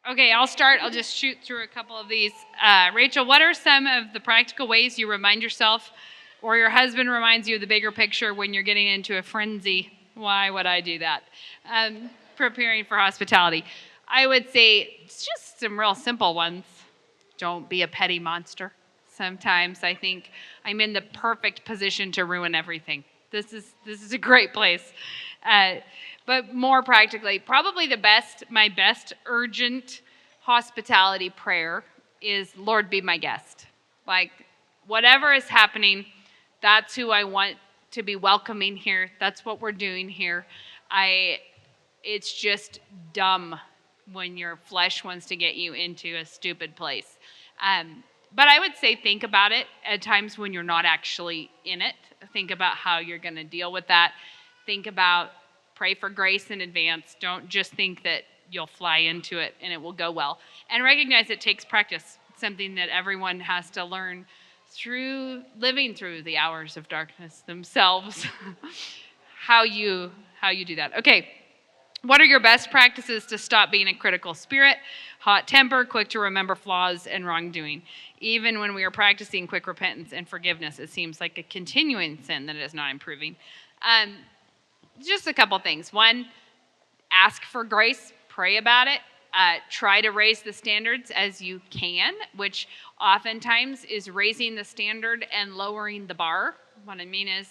Okay, I'll start. I'll just shoot through a couple of these. Rachel, what are some of the practical ways you remind yourself or your husband reminds you of the bigger picture when you're getting into a frenzy? Why would I do that? Preparing for hospitality. I would say it's just some real simple ones. Don't be a petty monster. Sometimes I think I'm in the perfect position to ruin everything. This is a great place. Uh, but more practically, probably my best urgent hospitality prayer is, Lord, be my guest. Like, whatever is happening, that's who I want to be welcoming here. That's what we're doing here. It's just dumb when your flesh wants to get you into a stupid place. But I would say think about it at times when you're not actually in it. Think about how you're going to deal with that. Pray for grace in advance. Don't just think that you'll fly into it and it will go well. And recognize it takes practice. It's something that everyone has to learn through living through the hours of darkness themselves. how you do that. Okay. What are your best practices to stop being a critical spirit, hot temper, quick to remember flaws, and wrongdoing? Even when we are practicing quick repentance and forgiveness, it seems like a continuing sin that is not improving. Just a couple things. One, ask for grace, pray about it. Try to raise the standards as you can, which oftentimes is raising the standard and lowering the bar. What I mean is,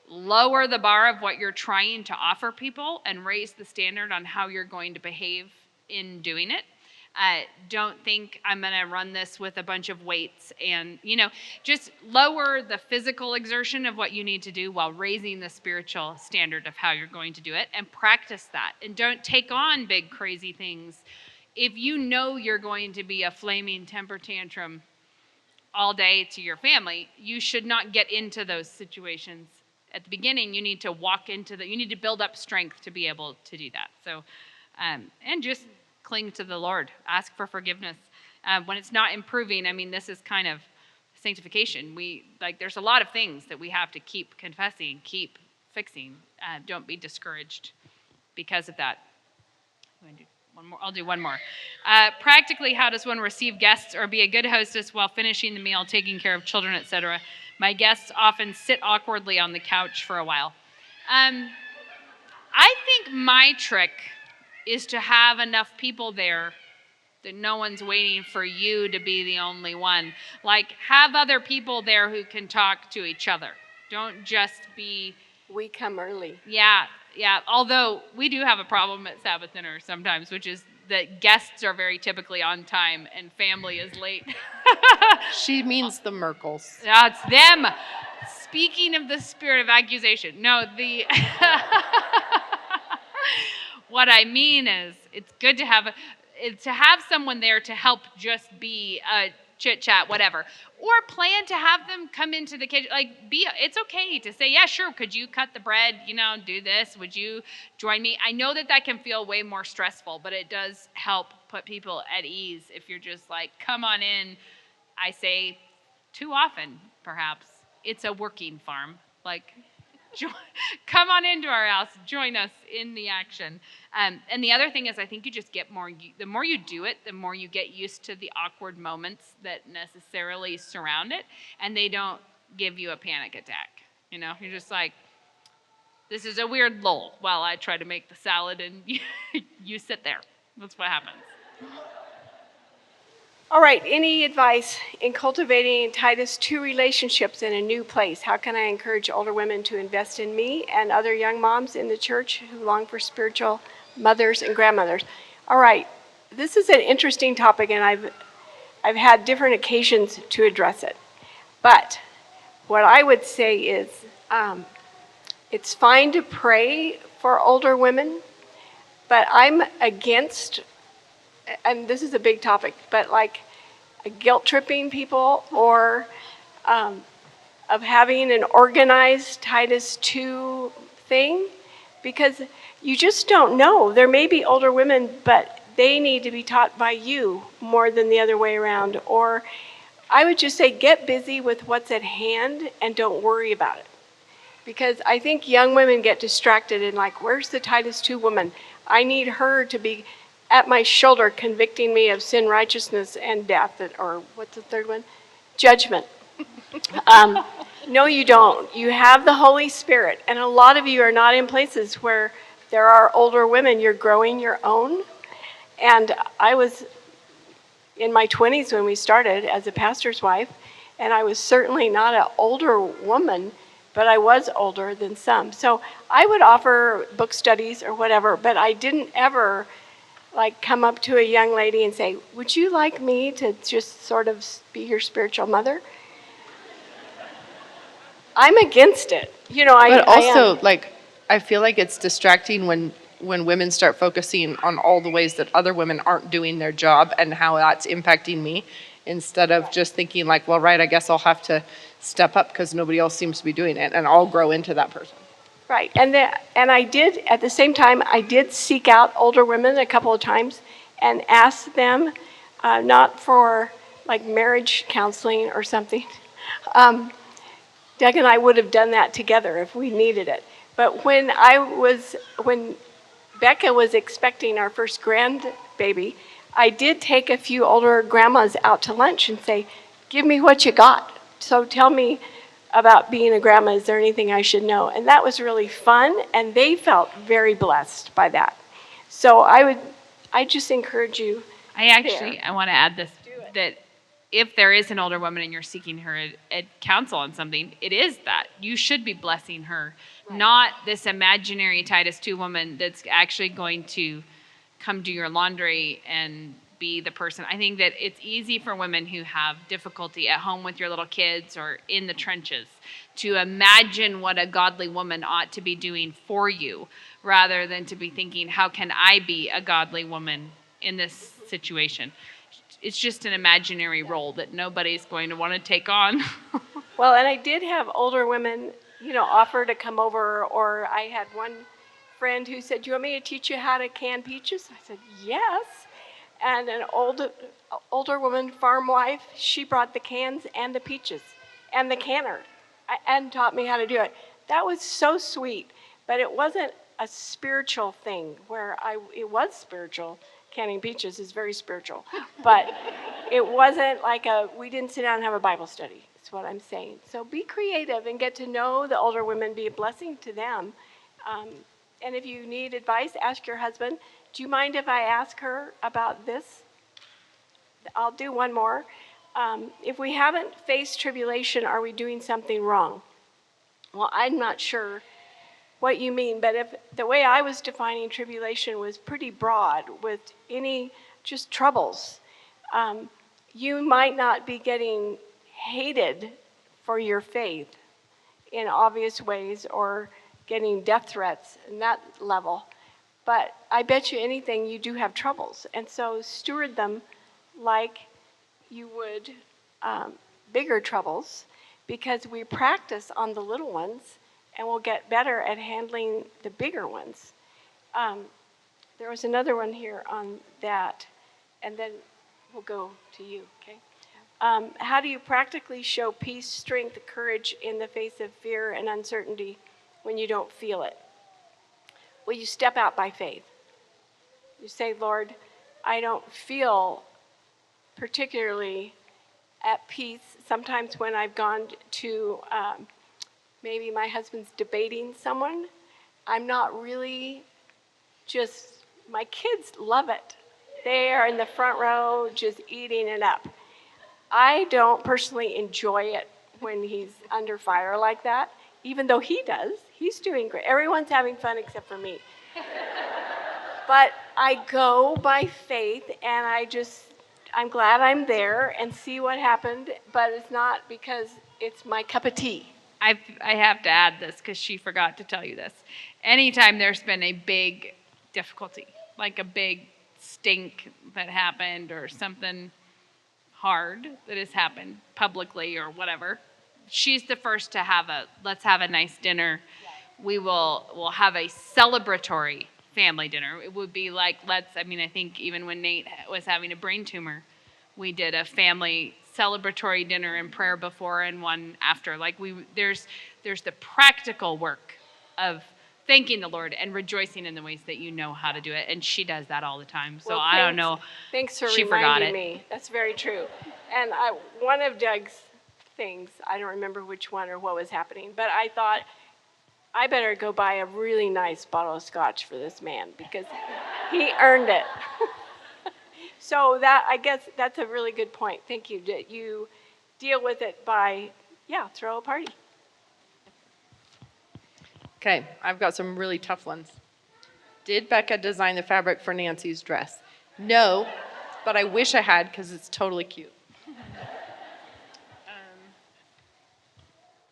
lower the bar of what you're trying to offer people and raise the standard on how you're going to behave in doing it. Don't think I'm going to run this with a bunch of weights and, just lower the physical exertion of what you need to do while raising the spiritual standard of how you're going to do it, and practice that. And don't take on big, crazy things. If you know you're going to be a flaming temper tantrum all day to your family, you should not get into those situations. At the beginning, you need to you need to build up strength to be able to do that. So, and just cling to the Lord. Ask for forgiveness. When it's not improving, this is kind of sanctification. There's a lot of things that we have to keep confessing, keep fixing. Don't be discouraged because of that. I'll do one more. Practically, how does one receive guests or be a good hostess while finishing the meal, taking care of children, etc.? My guests often sit awkwardly on the couch for a while. I think my trick is to have enough people there that no one's waiting for you to be the only one. Like, have other people there who can talk to each other. Don't just be... We come early. Yeah. Although we do have a problem at Sabbath dinner sometimes, which is that guests are very typically on time and family is late. She means the Merkles. It's them. Speaking of the spirit of accusation. No, what I mean is, it's good to have someone there to help just be a chit chat, whatever, or plan to have them come into the kitchen. It's okay to say, yeah, sure. Could you cut the bread? Do this. Would you join me? I know that can feel way more stressful, but it does help put people at ease if you're just like, come on in. I say too often, perhaps, it's a working farm. Come on into our house, join us in the action. And the other thing is, I think you just get the more you do it, the more you get used to the awkward moments that necessarily surround it, and they don't give you a panic attack. You're just like, this is a weird lull while I try to make the salad and you sit there. That's what happens. All right, any advice in cultivating Titus 2 relationships in a new place? How can I encourage older women to invest in me and other young moms in the church who long for spiritual mothers and grandmothers? All right, this is an interesting topic, and I've had different occasions to address it. But what I would say is it's fine to pray for older women, but I'm against, and this is a big topic, but guilt tripping people or of having an organized Titus 2 thing, because you just don't know. There may be older women, but they need to be taught by you more than the other way around. Or I would just say get busy with what's at hand and don't worry about it. Because I think young women get distracted and where's the Titus 2 woman? I need her to be at my shoulder, convicting me of sin, righteousness, and death, or what's the third one? Judgment. No, you don't. You have the Holy Spirit, and a lot of you are not in places where there are older women. You're growing your own. And I was in my 20s when we started as a pastor's wife, and I was certainly not an older woman, but I was older than some. So I would offer book studies or whatever, but I didn't ever like come up to a young lady and say, "Would you like me to just sort of be your spiritual mother?" I'm against it. But I am. also, like, I feel like it's distracting when women start focusing on all the ways that other women aren't doing their job and how that's impacting me, instead of just thinking like, well, right, I guess I'll have to step up because nobody else seems to be doing it, and I'll grow into that person. Right, and I did, at the same time, I did seek out older women a couple of times and ask them, not for like marriage counseling or something. Doug and I would have done that together if we needed it. But when Becca was expecting our first grandbaby, I did take a few older grandmas out to lunch and say, "Give me what you got. So tell me about being a grandma. Is there anything I should know?" And that was really fun, and they felt very blessed by that. So I just encourage you. I want to add this, that if there is an older woman and you're seeking her counsel on something, it is that. You should be blessing her, not this imaginary Titus 2 woman that's actually going to come do your laundry and be the person. I think that it's easy for women who have difficulty at home with your little kids or in the trenches to imagine what a godly woman ought to be doing for you, rather than to be thinking, how can I be a godly woman in this situation? It's just an imaginary role that nobody's going to want to take on. Well, and I did have older women, offer to come over, or I had one friend who said, "Do you want me to teach you how to can peaches?" I said, "Yes." And an older woman, farm wife, she brought the cans and the peaches and the canner and taught me how to do it. That was so sweet, but it wasn't a spiritual thing where it was spiritual. Canning peaches is very spiritual, but it wasn't like we didn't sit down and have a Bible study. That's what I'm saying. So be creative and get to know the older women, be a blessing to them. And if you need advice, ask your husband. Do you mind if I ask her about this? I'll do one more. If we haven't faced tribulation, are we doing something wrong? Well, I'm not sure what you mean, but if the way I was defining tribulation was pretty broad with any just troubles, you might not be getting hated for your faith in obvious ways or getting death threats in that level. But I bet you anything you do have troubles. And so steward them like you would bigger troubles, because we practice on the little ones and we'll get better at handling the bigger ones. There was another one here on that, and then we'll go to you, okay? How do you practically show peace, strength, courage in the face of fear and uncertainty when you don't feel it? Well, you step out by faith. You say, "Lord, I don't feel particularly at peace." Sometimes when I've gone to maybe my husband's debating someone, I'm not really my kids love it. They are in the front row just eating it up. I don't personally enjoy it when he's under fire like that, even though he does. He's doing great. Everyone's having fun except for me. But I go by faith, and I'm glad I'm there and see what happened, but it's not because it's my cup of tea. I have to add this because she forgot to tell you this. Anytime there's been a big difficulty, like a big stink that happened or something hard that has happened publicly or whatever, she's the first to let's have a nice dinner. We'll have a celebratory family dinner. It would be like, I think even when Nate was having a brain tumor, we did a family celebratory dinner and prayer before and one after. Like there's the practical work of thanking the Lord and rejoicing in the ways that you know how to do it. And she does that all the time. So Well, I don't know. Thanks for She forgot reminding it. me. That's very true. And one of Doug's things, I don't remember which one or what was happening, but I thought I better go buy a really nice bottle of scotch for this man because he earned it. So that, I guess that's a really good point. Thank you. That you deal with it by, throw a party. Okay, I've got some really tough ones. Did Becca design the fabric for Nancy's dress? No, but I wish I had because it's totally cute.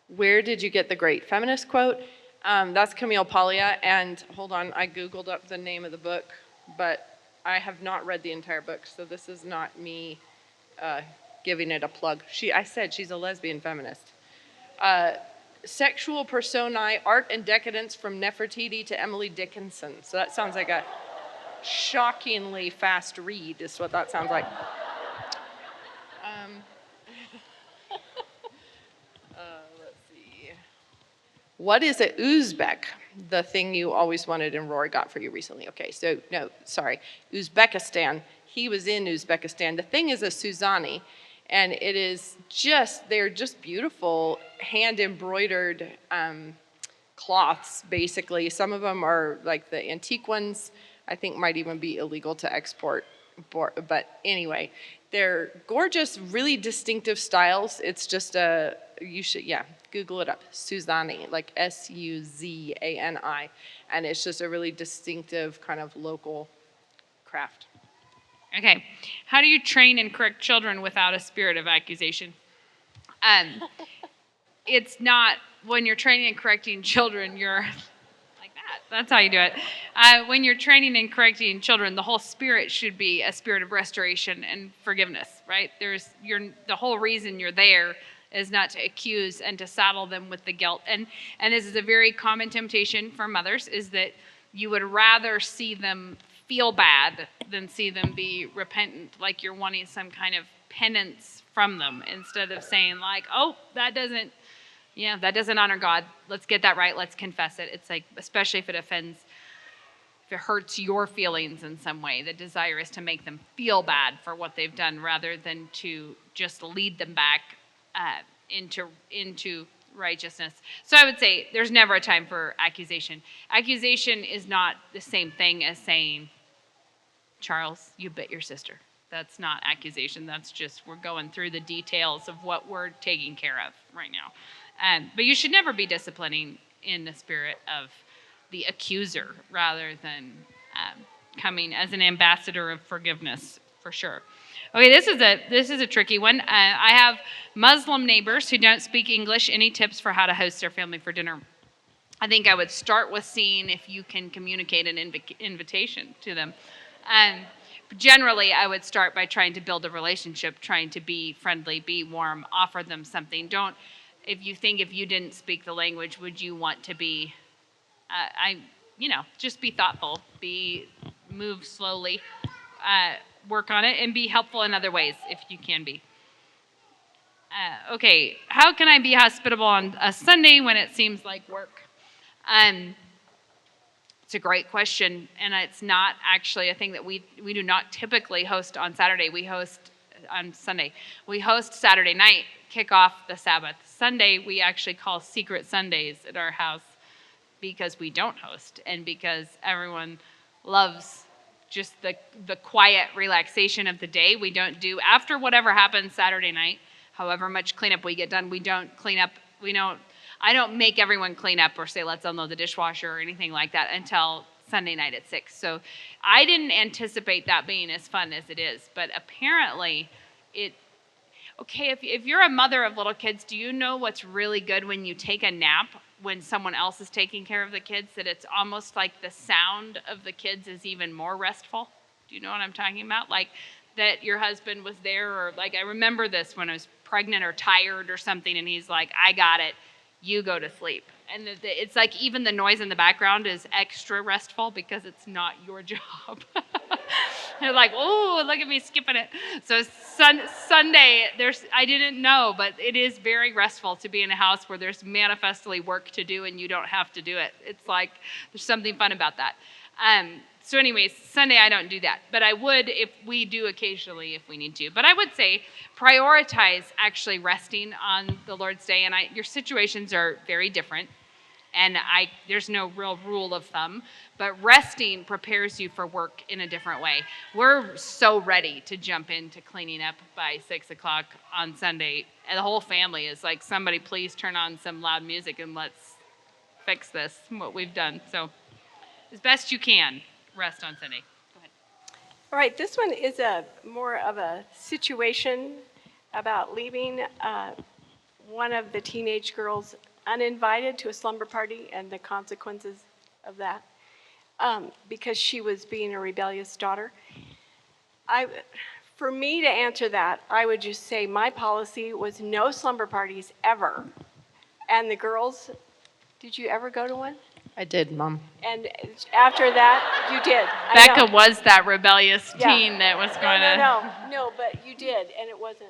Where did you get the great feminist quote? That's Camille Paglia, and hold on, I Googled up the name of the book, but I have not read the entire book, so this is not me giving it a plug. I said she's a lesbian feminist. Sexual Personae, Art and Decadence from Nefertiti to Emily Dickinson. So that sounds like a shockingly fast read, is what that sounds like. Let's see. What is a Uzbek? The thing you always wanted and Rory got for you recently. Okay, so no, sorry. Uzbekistan. He was in Uzbekistan. The thing is a Suzani, and it is they're just beautiful hand embroidered cloths, basically. Some of them are like the antique ones, I think might even be illegal to export. But anyway, they're gorgeous, really distinctive styles. It's just you should, Google it up. Suzani, like Suzani. And it's just a really distinctive kind of local craft. Okay. How do you train and correct children without a spirit of accusation? It's not when you're training and correcting children, you're like that. That's how you do it. When you're training and correcting children, the whole spirit should be a spirit of restoration and forgiveness, right? The whole reason you're there is not to accuse and to saddle them with the guilt. And this is a very common temptation for mothers, is that you would rather see them feel bad than see them be repentant, like you're wanting some kind of penance from them, instead of saying like, oh, that doesn't honor God. Let's get that right. Let's confess it. It's like, especially if it offends, if it hurts your feelings in some way, the desire is to make them feel bad for what they've done rather than to just lead them back into righteousness. So I would say there's never a time for accusation. Accusation is not the same thing as saying, Charles, you bit your sister. That's not accusation. That's just, we're going through the details of what we're taking care of right now. But you should never be disciplining in the spirit of the accuser rather than coming as an ambassador of forgiveness, for sure. Okay, this is a tricky one. I have Muslim neighbors who don't speak English. Any tips for how to host their family for dinner? I think I would start with seeing if you can communicate an invitation to them. Generally, I would start by trying to build a relationship, trying to be friendly, be warm, offer them something. If you didn't speak the language, would you want to be, just be thoughtful, move slowly, work on it, and be helpful in other ways if you can be. Okay, how can I be hospitable on a Sunday when it seems like work? It's a great question, and it's not actually a thing that we do not typically host on Saturday. We host on Sunday. We host Saturday night, kick off the Sabbath. Sunday, we actually call Secret Sundays at our house because we don't host and because everyone loves just the quiet relaxation of the day. We don't do, after whatever happens Saturday night, however much cleanup we get done, we don't clean up, I don't make everyone clean up or say, let's unload the dishwasher or anything like that until Sunday night at 6. So I didn't anticipate that being as fun as it is, but apparently if you're a mother of little kids, do you know what's really good when you take a nap when someone else is taking care of the kids, that it's almost like the sound of the kids is even more restful? Do you know what I'm talking about? Like that your husband was there, or like I remember this when I was pregnant or tired or something, and he's like, I got it. You go to sleep. And it's like even the noise in the background is extra restful because it's not your job. They're like, oh, look at me skipping it. So Sunday, I didn't know, but it is very restful to be in a house where there's manifestly work to do and you don't have to do it. It's like there's something fun about that. So anyways, Sunday I don't do that, but I would if we do occasionally if we need to. But I would say prioritize actually resting on the Lord's Day, and your situations are very different. And there's no real rule of thumb, but resting prepares you for work in a different way. We're so ready to jump into cleaning up by 6 o'clock on Sunday. And the whole family is like, somebody please turn on some loud music and let's fix this, what we've done. So as best you can, rest on Sunday. Go ahead. All right, this one is more of a situation about leaving one of the teenage girls uninvited to a slumber party and the consequences of that because she was being a rebellious daughter. For me to answer that, I would just say my policy was no slumber parties ever. And the girls, did you ever go to one? I did, Mom. And after that, you did. Becca was that rebellious teen that was going to... No, but you did, and it wasn't.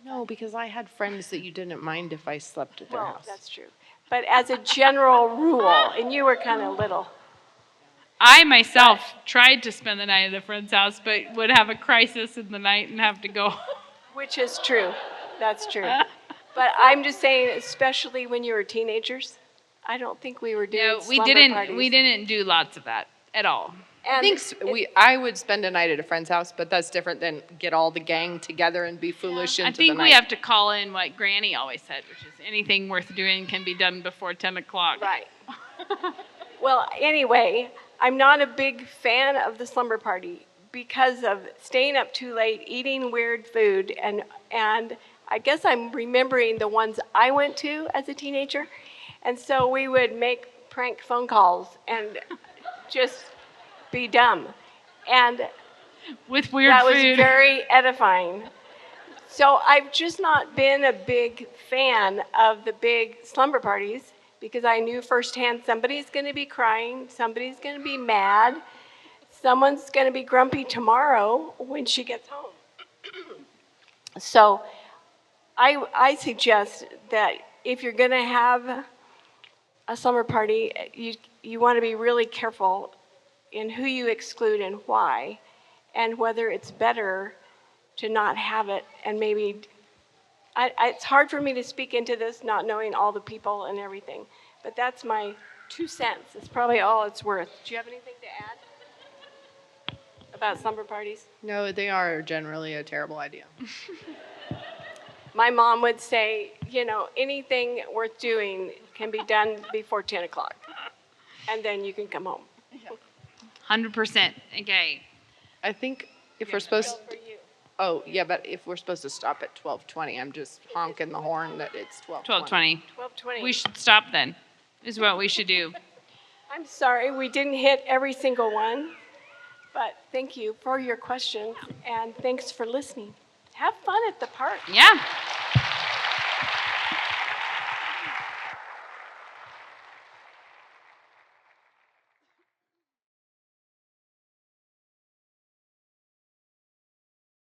No, because I had friends that you didn't mind if I slept at their Well, house. that's true. But as a general rule, and you were kind of little. I myself tried to spend the night at a friend's house, but would have a crisis in the night and have to go. Which is true. That's true. But I'm just saying, especially when you were teenagers, I don't think we were doing slumber parties. We didn't do lots of that at all. I think I would spend a night at a friend's house, but that's different than get all the gang together and be foolish into the night. I think we have to call in what Granny always said, which is anything worth doing can be done before 10 o'clock. Right. Well, anyway, I'm not a big fan of the slumber party because of staying up too late, eating weird food, and I guess I'm remembering the ones I went to as a teenager. And so we would make prank phone calls and just be dumb. And with weird that food. That was very edifying. So I've just not been a big fan of the big slumber parties because I knew firsthand somebody's going to be crying, somebody's going to be mad, someone's going to be grumpy tomorrow when she gets home. So I suggest that if you're going to have a slumber party, you want to be really careful in who you exclude and why, and whether it's better to not have it. And maybe, it's hard for me to speak into this not knowing all the people and everything, but that's my 2 cents. It's probably all it's worth. Do you have anything to add about slumber parties? No, they are generally a terrible idea. My mom would say, anything worth doing can be done before 10 o'clock, and then you can come home. 100%. Okay. I think if we're supposed to... Oh, yeah, but if we're supposed to stop at 12:20, I'm just honking the horn that it's 12:20. 12:20. We should stop then, is what we should do. I'm sorry we didn't hit every single one, but thank you for your questions, and thanks for listening. Have fun at the park. Yeah.